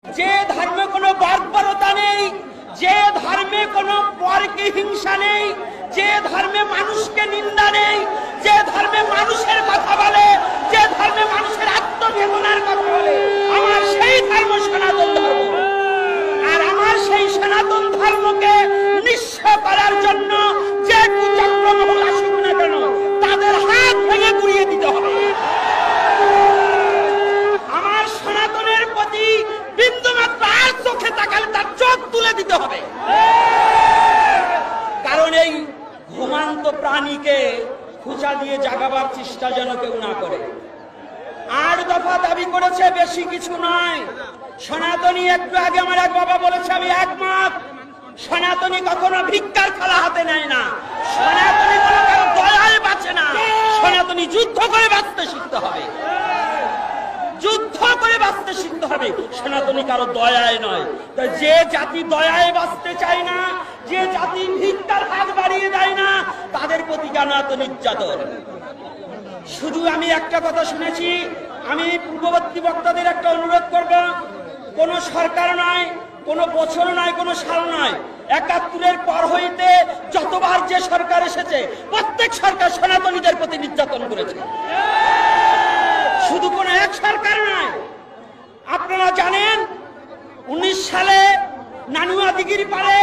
যে ধর্মে কোনো বর্বরতা নেই, যে ধর্মে কোনো পরকে হিংসা নেই, যে ধর্মে মানুষকে নিন্দা নেই, যে ধর্মে মানুষের কথা বলে, যে ধর্মে মানুষের আত্মবেদনার কথা বলে, আমার সেই ধর্ম সনাতন ধর্ম। আর আমার সেই সনাতন ধর্মকে নিঃস্ব করার জন্য যে কুচক্রমহল আসুক না কেন, তাদের হাত ভেঙে গুড়িয়ে দিতে হবে। আমার সনাতনের প্রতি বিন্দুমাত্র আর চোখে তাকালে তার চোখ তুলে দিতে হবে। কারণ এই ঘুমান্ত প্রাণীকে খুঁচা দিয়ে জাগাবার চেষ্টা যেন কেউ না করে। 8 দফা দাবি করেছে, বেশি কিছু নয়। সনাতনী একটু আগে আমার এক বাবা বলেছে, আমি একমত। সনাতনী কখনো ভিক্ষার থালা হাতে নেয় না, সনাতনী কোনো কারো দয়ায় বাঁচে না। সনাতনী যুদ্ধ করে বাঁচতে শিখতে হবে, যুদ্ধ করে বাঁচতে শিখতে হবে। সনাতনী কারো দয়ায় নয়। তাই যে জাতি দয়ায় বাঁচতে চায় না, যে জাতি ভিক্ষার হাত বাড়িয়ে দেয় না, তাদের প্রতি কেন এত নির্যাতন? শুধু আমি একটা কথা শুনেছি, আমি পূর্ববর্তী বক্তাদের একটা অনুরোধ করব, কোন সরকার নয়, কোন বছর নয়, কোন সাল নয়, ৭১-এর পর হইতে যতবার যে সরকার এসেছে, প্রত্যেক সরকার সনাতনীদের প্রতি নির্যাতন করেছে। শুধু কোন এক সরকার নয়। আপনারা জানেন 19 সালে নানুয়া দিঘির পাড়ে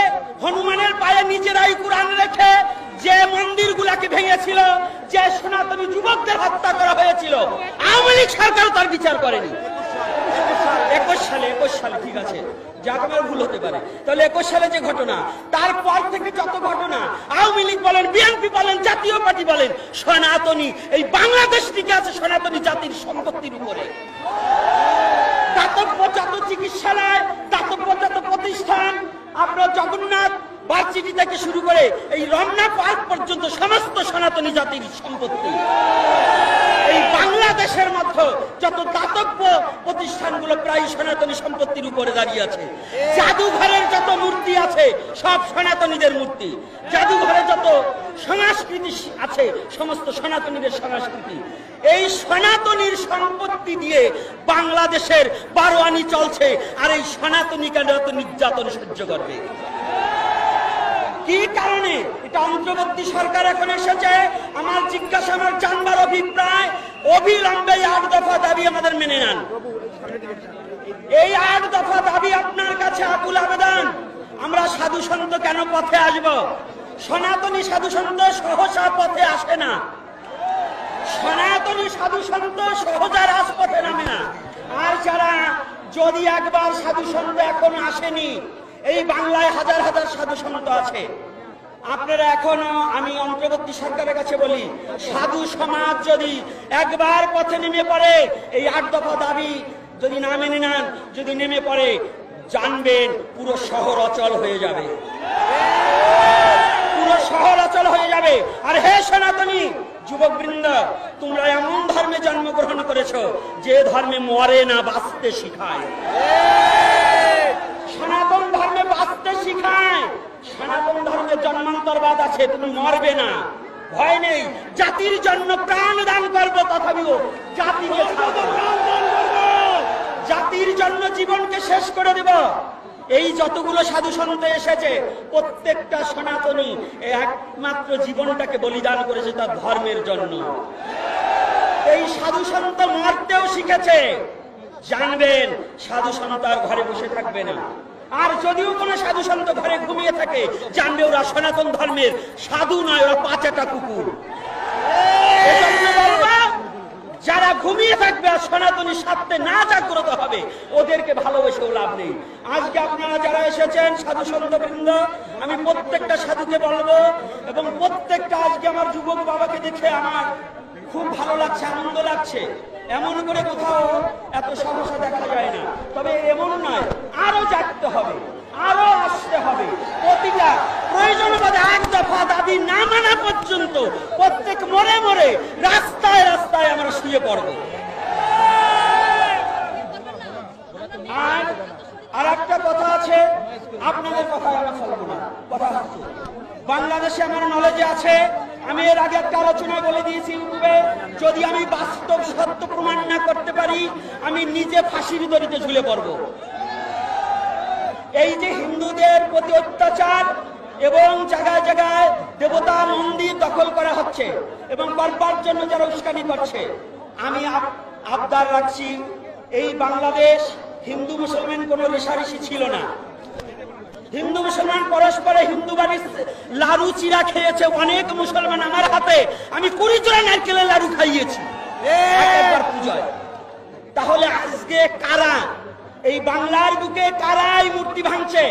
হনুমানের পায়ে নিজেরাই কোরআন রেখে যে মন্দিরগুলাকে ভেঙেছিল, যে সনাতনী যুবকদের হত্যা করা হয়েছিল, আওয়ামী লীগ সরকার তার বিচার করেনি। 21 সালে ঠিক আছে, যাক আমার ভুল হতে পারে, তাহলে 21 সালে যে ঘটনা, তারপর থেকে যত ঘটনা, আওয়ামী লীগ বলেন, বিএনপি বলেন, জাতীয় পার্টি বলেন, সনাতনী এই বাংলাদেশ টিকে আছে সনাতনী জাতির সম্পত্তির উপরে। দাতব্য যত চিকিৎসালয়, দাতব্য যত প্রতিষ্ঠান, আপনার জগন্নাথ ভার্সিটি থেকে শুরু করে এই রমনা পার্ক পর্যন্ত সমস্ত সনাতনী জাতির সম্পত্তি। এই বাংলাদেশের মধ্যে যত দাতব্য প্রতিষ্ঠানগুলো প্রায় সনাতনী সম্পত্তির উপরে দাঁড়িয়ে আছে। জাদুঘরের যত মূর্তি আছে সব সনাতনীদের মূর্তি। জাদুঘরে যত সংস্কৃতি আছে সমস্ত সনাতনীদের সংস্কৃতি। এই সনাতনীর সম্পত্তি দিয়ে বাংলাদেশের বারোয়ানি চলছে, আর এই সনাতনী কেন এত নির্যাতন সহ্য করবে? কি কারণে? এটা অন্তর্বর্তী সরকার এখন এসেছে। আমার জিজ্ঞাসা, আমার জানবার অভিপ্রায়, অবিলম্বে 8 দফা দাবি আমাদের মেনে নেন। এই 8 দফা দাবি আপনার কাছে আকুল আবেদন। আমরা সাধু সন্ত কেন পথে আসব? সনাতনী সাধু সন্ত সহসা পথে আসে না। সনাতনী সাধু সন্ত সহজা রাজপথে নামে না। আর যারা যদি একবার সাধু সন্ত এখন আসেনি, এই বাংলায় হাজার হাজার সাধু সন্ত আছে। আপনারা এখনো, আমি অন্তর্বর্তী সরকারের কাছে বলি, সাধু সমাজ যদি একবার পথে নেমে পড়ে, এই 8 দফা দাবি যদি না মেনে নেন, যদি নেমে পড়ে, জানবেন পুরো শহর অচল হয়ে যাবে, পুরো শহর অচল হয়ে যাবে। আর হে সনাতনী যুবকবৃন্দ, তোমরা এমন ধর্মে জন্মগ্রহণ করেছো যে ধর্মে মরে না, বাঁচতে শিখায়। সনাতন ধর্মে বাঁচতে শিখায়। সনাতন ধর্মে জন্মান্তরবাদ আছে, তুমি মরবে না, ভয় নেই। জাতির জন্য প্রাণ দান করবো, তথাপিও জাতিকে জাতির জন্য জীবনকে শেষ করে দেব। এই যতগুলো সাধু সন্ত এসেছে, প্রত্যেকটা সনাতনী একমাত্র জীবনটাকে বলিদান করেছে তার ধর্মের জন্য। এই সাধু সন্ত মরতেও শিখেছে। জানবেন সাধু সন্ত আর ঘরে বসে থাকবে না। আর যদিও কোন সাধু সন্ত ঘরে ঘুমিয়ে থাকে, জানবে ওরা সনাতন ধর্মের সাধু নয়, ওরা পাঁচাটা কুকুর। যারা ঘুমিয়ে থাকবে আর সনাতনীর স্বার্থে না জাগ্রত হবে, ওদেরকে ভালোবেসেও লাভ নেই। আজকে আপনারা যারা এসেছেন সাধু সন্ত বৃন্দ, আমি প্রত্যেকটা সাধুকে বলবো, এবং প্রত্যেকটা আজকে আমার যুবক বাবাকে দেখে আমার খুব ভালো লাগছে, আনন্দ লাগছে। এমন করে কোথাও এত সমস্যা দেখা যায় না। তবে এমন নয়, আরো জাগতে হবে, আরো আসতে হবে। প্রতিটা প্রয়োজন বোধে 8 দফা দাবি না মানা পর্যন্ত প্রত্যেক মরে মরে রাস্তায় রাস্তায় আমরা শুয়ে পড়ব। আর একটা কথা আছে, আপনাদের কথা আমরা বলবো না। কথা হচ্ছে বাংলাদেশে আমার নলেজে আছে, আমি এর আগে একটা আলোচনা বলে দিয়েছি ইউটিউবে, যদি আমি বাস্তব সত্য প্রমাণ না করতে পারি, আমি নিজে ফাঁসির দড়িতে ঝুলে পড়ব। এই যে হিন্দুদের প্রতি অত্যাচার এবং জায়গায় জায়গায় দেবতা মন্দির দখল করা হচ্ছে এবং করবার জন্য যারা উস্কানি করছে, আমি আবদার রাখছি, এই বাংলাদেশ হিন্দু মুসলমান কোনো রেশারেশি ছিল না। হিন্দু মুসলমান পরস্পরে হিন্দু বাড়ির লাড়ু চিরা খেয়েছে অনেক মুসলমান। আমার হাতে আমি 20 জোড়া নারকেলের লাড়ু খাইয়েছি একবার পূজায়। তাহলে আজকে কারা এই বাংলার বুকে কারা এই মূর্তি ভাঙছে,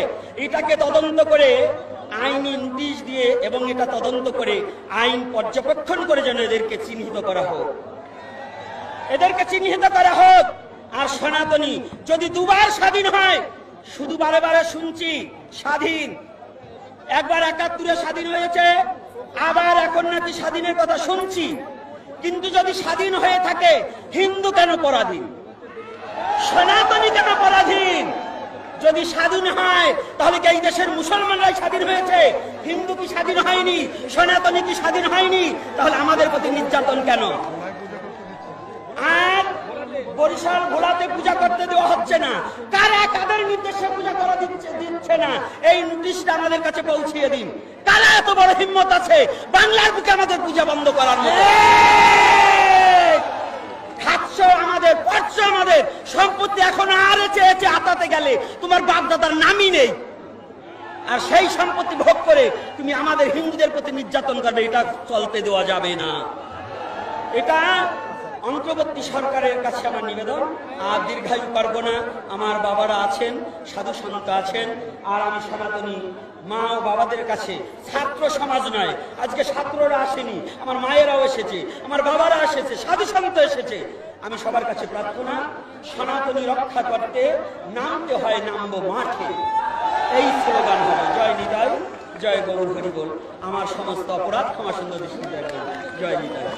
এটাকে তদন্ত করে আইনি নোটিশ দিয়ে এবং এটা তদন্ত করে আইন পর্যবেক্ষণ করে যেন এদেরকে চিহ্নিত করা হোক, এদেরকে চিহ্নিত করা হোক। আর সনাতনী যদি দুবার স্বাধীন হয়, শুধু বারে বারে শুনছি স্বাধীন, একবার 71-এ স্বাধীন হয়েছে, আবার এখন নাকি স্বাধীনের কথা শুনছি। কিন্তু যদি স্বাধীন হয়ে থাকে, হিন্দু কেন পরাধীন, সনাতনী কেন পরাধীন? যদি স্বাধীন হয় তাহলে কি এই দেশের মুসলমানরাই স্বাধীন হয়েছে? হিন্দু কি স্বাধীন হয়নি? সনাতনী কি স্বাধীন হয়নি? তাহলে আমাদের প্রতি নির্যাতন কেন? আর বরিশাল ভোলাতে পূজা করতে দেওয়া হচ্ছে না, কারা কাদের নির্দেশে পূজা করা দিচ্ছে না, এই নোটিশটা আমাদের কাছে পৌঁছিয়ে দিন। কারা এত বড় হিম্মত আছে বাংলার বুকে আমাদের পূজা বন্ধ করার মতো? খাচ্ছ আমাদের, পড়ছ আমাদের সম্পত্তি, এখন আর চেয়েছে আতাতে গেলে তোমার বাপদাদার নামই নেই, আর সেই সম্পত্তি ভোগ করে তুমি আমাদের হিন্দুদের প্রতি নির্যাতন করবে, এটা চলতে দেওয়া যাবে না। এটা অন্তর্বর্তী সরকারের কাছে আমার নিবেদন। আর দীর্ঘায়ু করবো না, আমার বাবারা আছেন, সাধু সন্ত আছেন, আর আমি সনাতনী মা ও বাবাদের কাছে, ছাত্র সমাজ নয়, আজকে ছাত্ররা আসেনি, আমার মায়েরাও এসেছে, আমার বাবারা এসেছে, সাধু সন্ত এসেছে, আমি সবার কাছে প্রার্থনা, সনাতনী রক্ষা করতে নামতে হয়, নামবো মাঠে, এই স্লোগান হবে। জয় নিতাই, জয় গৌর হরি বল। আমার সমস্ত অপরাধ ক্ষমা সুন্দর দৃষ্টি দেখবেন। জয় নিতাই।